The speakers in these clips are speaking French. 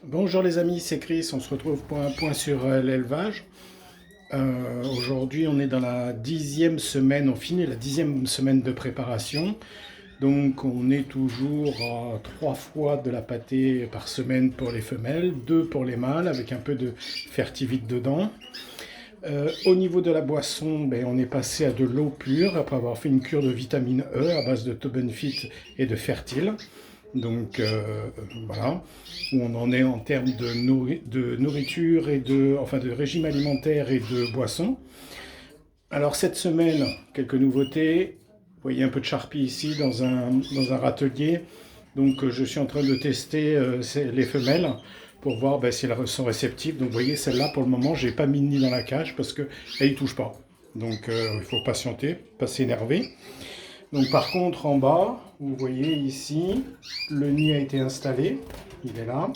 Bonjour les amis, c'est Chris, on se retrouve pour un point sur l'élevage. Aujourd'hui on est dans la 10e semaine, on finit la 10e semaine de préparation. Donc on est toujours à 3 fois de la pâtée par semaine pour les femelles, 2 pour les mâles avec un peu de fertivite dedans. Au niveau de la boisson, on est passé à de l'eau pure après avoir fait une cure de vitamine E à base de Tobenfit et de Fertile. Donc voilà, où on en est en termes de nourriture et de régime alimentaire et de boisson. Alors cette semaine, quelques nouveautés. Vous voyez un peu de charpie ici dans un râtelier. Donc je suis en train de tester les femelles pour voir si elles sont réceptives. Donc vous voyez, celle-là pour le moment, j'ai pas mis de nid dans la cage parce qu'elle y touche pas. Donc il faut patienter, pas s'énerver. Donc par contre en bas, vous voyez ici, le nid a été installé, il est là,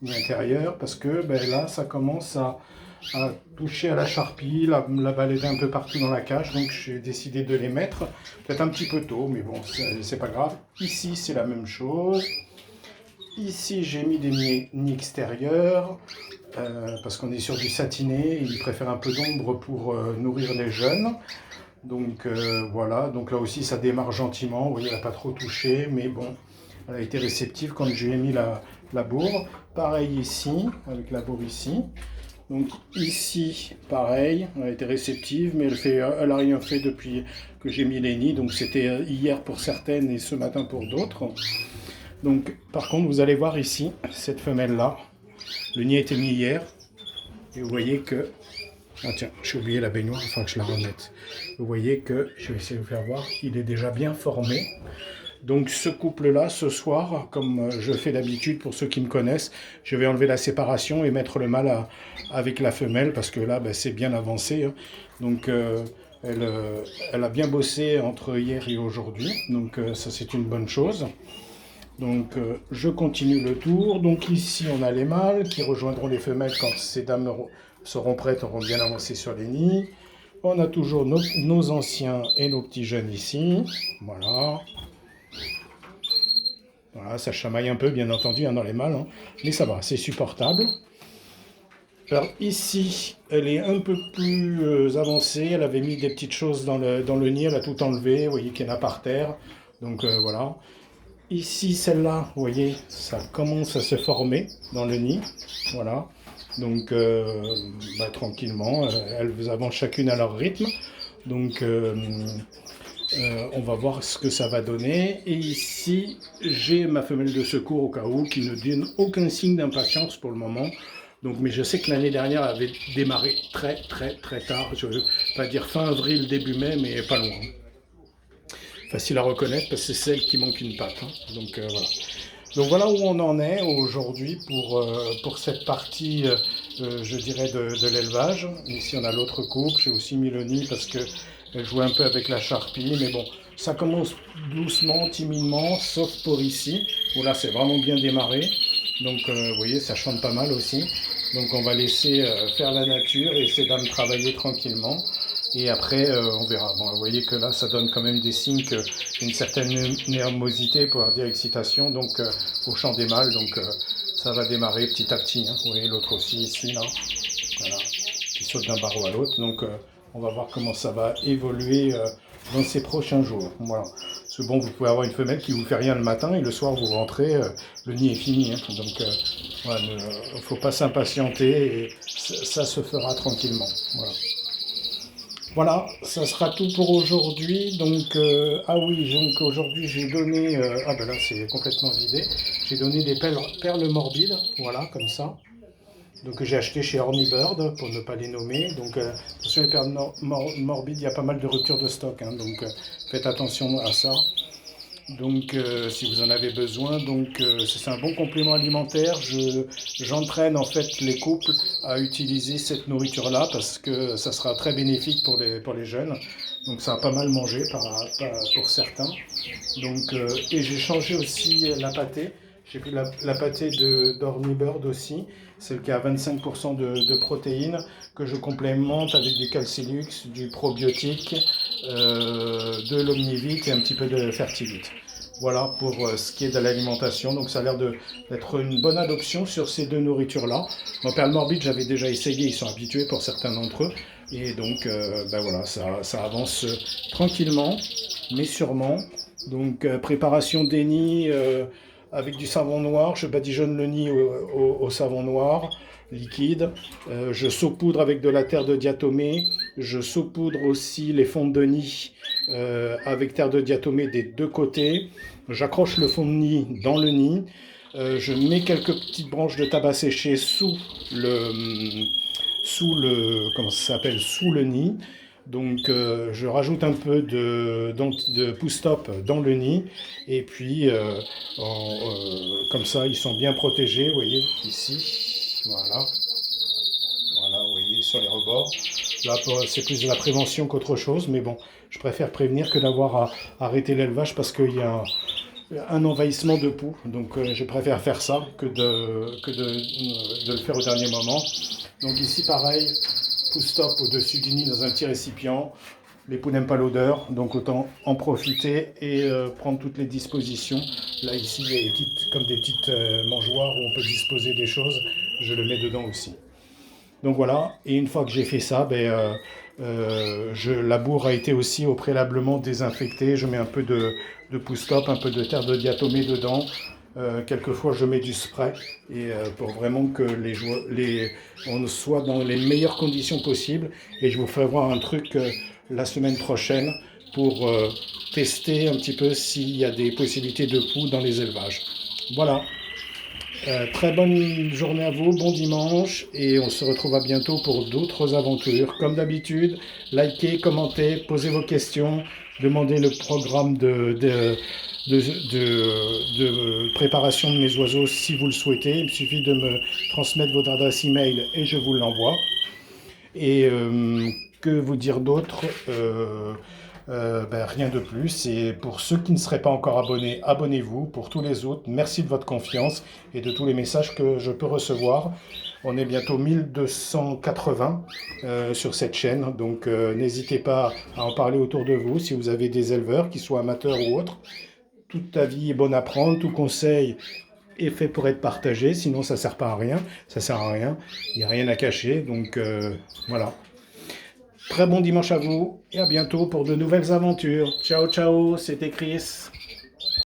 nid intérieur, parce que là ça commence à toucher à la charpie, la balader un peu partout dans la cage, donc j'ai décidé de les mettre, peut-être un petit peu tôt, mais bon, c'est pas grave. Ici c'est la même chose, ici j'ai mis des nids extérieurs, parce qu'on est sur du satiné, et ils préfèrent un peu d'ombre pour nourrir les jeunes. Donc voilà, donc là aussi ça démarre gentiment, vous voyez, elle n'a pas trop touché, mais bon, elle a été réceptive quand je lui ai mis la bourre. Pareil ici, avec la bourre ici. Donc ici, pareil, elle a été réceptive, mais elle n'a rien fait depuis que j'ai mis les nids, donc c'était hier pour certaines et ce matin pour d'autres. Donc par contre, vous allez voir ici, cette femelle-là, le nid a été mis hier, et vous voyez que ah tiens, j'ai oublié la baignoire, il faut que je la remette. Vous voyez que, je vais essayer de vous faire voir, il est déjà bien formé. Donc ce couple-là, ce soir, comme je fais d'habitude pour ceux qui me connaissent, je vais enlever la séparation et mettre le mâle avec la femelle, parce que là, c'est bien avancé. Hein. Donc elle a bien bossé entre hier et aujourd'hui, donc ça c'est une bonne chose. Donc je continue le tour. Donc ici on a les mâles qui rejoindront les femelles quand ces dames seront prêtes, auront bien avancé sur les nids. On a toujours nos anciens et nos petits jeunes ici. Voilà. Voilà, ça chamaille un peu bien entendu dans les mâles, hein. Mais ça va, c'est supportable. Alors ici, elle est un peu plus avancée. Elle avait mis des petites choses dans le nid, elle a tout enlevé. Vous voyez qu'il y en a par terre. Donc voilà. Ici, celle-là, vous voyez, ça commence à se former dans le nid. Voilà. Donc, tranquillement, elles avancent chacune à leur rythme. Donc, on va voir ce que ça va donner. Et ici, j'ai ma femelle de secours au cas où, qui ne donne aucun signe d'impatience pour le moment. Donc, mais je sais que l'année dernière, elle avait démarré très, très, très tard. Je ne veux pas dire fin avril, début mai, mais pas loin. Facile à reconnaître parce que c'est celle qui manque une patte. Hein. Donc voilà. Donc voilà où on en est aujourd'hui pour cette partie, je dirais, de l'élevage. Ici on a l'autre couple, j'ai aussi mis le nid parce qu'elle jouait un peu avec la charpie, mais bon, ça commence doucement, timidement, sauf pour ici, où là c'est vraiment bien démarré. Donc vous voyez, ça chante pas mal aussi. Donc on va laisser faire la nature et ces dames travailler tranquillement. Et après, on verra. Bon, vous voyez que là, ça donne quand même des signes qu'il y a une certaine nervosité, pour dire excitation, donc au chant des mâles. Donc ça va démarrer petit à petit. Hein. Vous voyez l'autre aussi ici, là. Voilà. Qui saute d'un barreau à l'autre. Donc on va voir comment ça va évoluer dans ces prochains jours. Voilà. Parce que bon, vous pouvez avoir une femelle qui vous fait rien le matin et le soir vous rentrez, le nid est fini. Hein. Donc voilà, il ne faut pas s'impatienter et ça se fera tranquillement. Voilà. Voilà, ça sera tout pour aujourd'hui. Donc, ah oui, donc aujourd'hui j'ai donné, ah ben là c'est complètement vidé, j'ai donné des perles morbides, voilà, comme ça. Donc j'ai acheté chez Hornibird, pour ne pas les nommer. Donc attention, les perles morbides, il y a pas mal de ruptures de stock, hein, donc faites attention à ça. Donc si vous en avez besoin, donc c'est un bon complément alimentaire. J'entraîne en fait les couples à utiliser cette nourriture-là parce que ça sera très bénéfique pour les jeunes. Donc ça a pas mal mangé pour certains. Donc, et j'ai changé aussi la pâtée. J'ai pris la pâtée d'Hornibird aussi, celle qui a 25% de protéines, que je complémente avec du calcilux, du probiotique, de l'omnivite et un petit peu de fertivite. Voilà pour ce qui est de l'alimentation. Donc ça a l'air d'être une bonne adoption sur ces deux nourritures-là. Mon père morbide, j'avais déjà essayé, ils sont habitués pour certains d'entre eux. Et donc ben voilà, ça avance tranquillement, mais sûrement. Donc préparation des nids avec du savon noir. Je badigeonne le nid au savon noir liquide. Je saupoudre avec de la terre de diatomée. Je saupoudre aussi les fonds de nid avec terre de diatomée des deux côtés. J'accroche le fond de nid dans le nid. Je mets quelques petites branches de tabac séché comment ça s'appelle, sous le nid. Donc je rajoute un peu de pousse-top dans le nid et puis comme ça ils sont bien protégés, vous voyez ici, voilà, voilà, vous voyez sur les rebords. Là c'est plus de la prévention qu'autre chose, mais bon, je préfère prévenir que d'avoir à arrêter l'élevage parce qu'il y a un envahissement de poux. Donc je préfère faire ça que de le faire au dernier moment. Donc ici pareil, pousse-top au-dessus du nid dans un petit récipient. Les poux n'aiment pas l'odeur, donc autant en profiter et prendre toutes les dispositions. Là ici il y a comme des petites mangeoires où on peut disposer des choses. Je le mets dedans aussi. Donc voilà, et une fois que j'ai fait ça, la bourre a été aussi au préalablement désinfectée. Je mets un peu de pousse-top, un peu de terre de diatomée dedans. Quelquefois, je mets du spray et pour vraiment que on soit dans les meilleures conditions possibles. Et je vous ferai voir un truc la semaine prochaine pour tester un petit peu s'il y a des possibilités de poux dans les élevages. Voilà. Très bonne journée à vous, bon dimanche et on se retrouve à bientôt pour d'autres aventures. Comme d'habitude, likez, commentez, posez vos questions, demandez le programme de préparation de mes oiseaux si vous le souhaitez. Il me suffit de me transmettre votre adresse email et je vous l'envoie. Et que vous dire d'autre rien de plus. Et pour ceux qui ne seraient pas encore abonnés, abonnez-vous. Pour tous les autres, merci de votre confiance et de tous les messages que je peux recevoir. On est bientôt 1280 sur cette chaîne, donc n'hésitez pas à en parler autour de vous si vous avez des éleveurs, qu'ils soient amateurs ou autres. Toute ta vie est bonne à prendre, tout conseil est fait pour être partagé, sinon ça sert pas à rien, ça sert à rien, il n'y a rien à cacher, donc voilà. Très bon dimanche à vous et à bientôt pour de nouvelles aventures. Ciao ciao, c'était Chris.